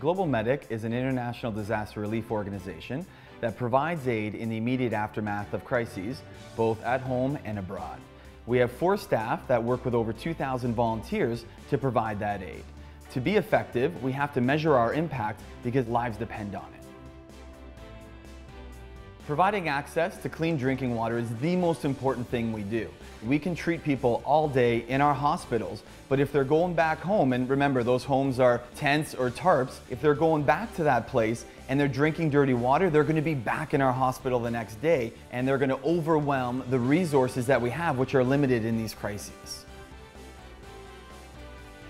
GlobalMedic is an international disaster relief organization that provides aid in the immediate aftermath of crises, both at home and abroad. We have 4 staff that work with over 2,000 volunteers to provide that aid. To be effective, we have to measure our impact because lives depend on it. Providing access to clean drinking water is the most important thing we do. We can treat people all day in our hospitals, but if they're going back home, and remember those homes are tents or tarps, if they're going back to that place and they're drinking dirty water, they're going to be back in our hospital the next day and they're going to overwhelm the resources that we have, which are limited in these crises.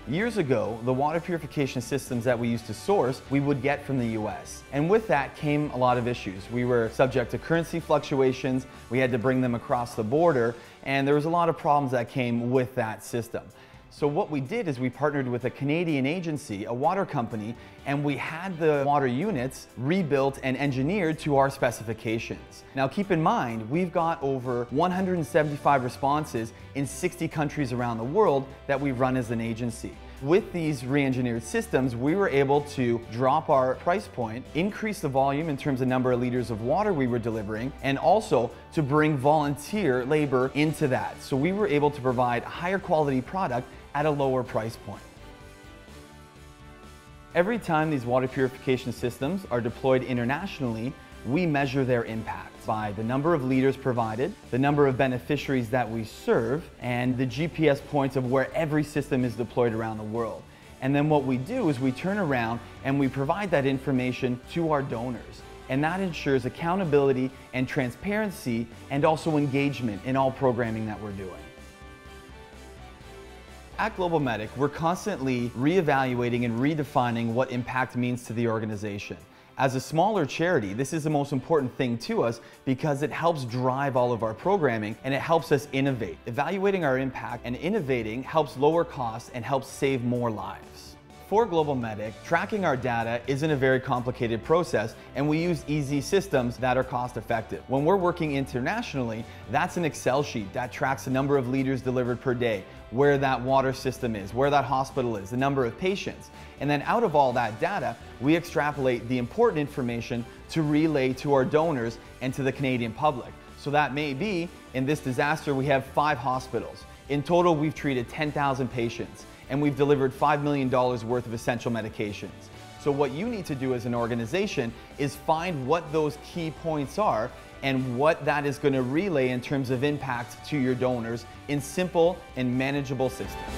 Years ago, the water purification systems that we used to source, we would get from the US. And with that came a lot of issues. We were subject to currency fluctuations, we had to bring them across the border, and there was a lot of problems that came with that system. So what we did is we partnered with a Canadian agency, a water company, and we had the water units rebuilt and engineered to our specifications. Now keep in mind, we've got over 175 responses in 60 countries around the world that we run as an agency. With these re-engineered systems, we were able to drop our price point, increase the volume in terms of number of liters of water we were delivering, and also to bring volunteer labor into that. So we were able to provide a higher quality product at a lower price point. Every time these water purification systems are deployed internationally, we measure their impact by the number of liters provided, the number of beneficiaries that we serve, and the GPS points of where every system is deployed around the world. And then what we do is we turn around and we provide that information to our donors. And that ensures accountability and transparency and also engagement in all programming that we're doing. At GlobalMedic, we're constantly reevaluating and redefining what impact means to the organization. As a smaller charity, this is the most important thing to us because it helps drive all of our programming and it helps us innovate. Evaluating our impact and innovating helps lower costs and helps save more lives. For GlobalMedic, tracking our data isn't a very complicated process, and we use easy systems that are cost effective. When we're working internationally, that's an Excel sheet that tracks the number of liters delivered per day, where that water system is, where that hospital is, the number of patients. And then out of all that data, we extrapolate the important information to relay to our donors and to the Canadian public. So that may be, in this disaster, we have 5 hospitals. In total, we've treated 10,000 patients, and we've delivered $5 million worth of essential medications. So what you need to do as an organization is find what those key points are and what that is going to relay in terms of impact to your donors in simple and manageable systems.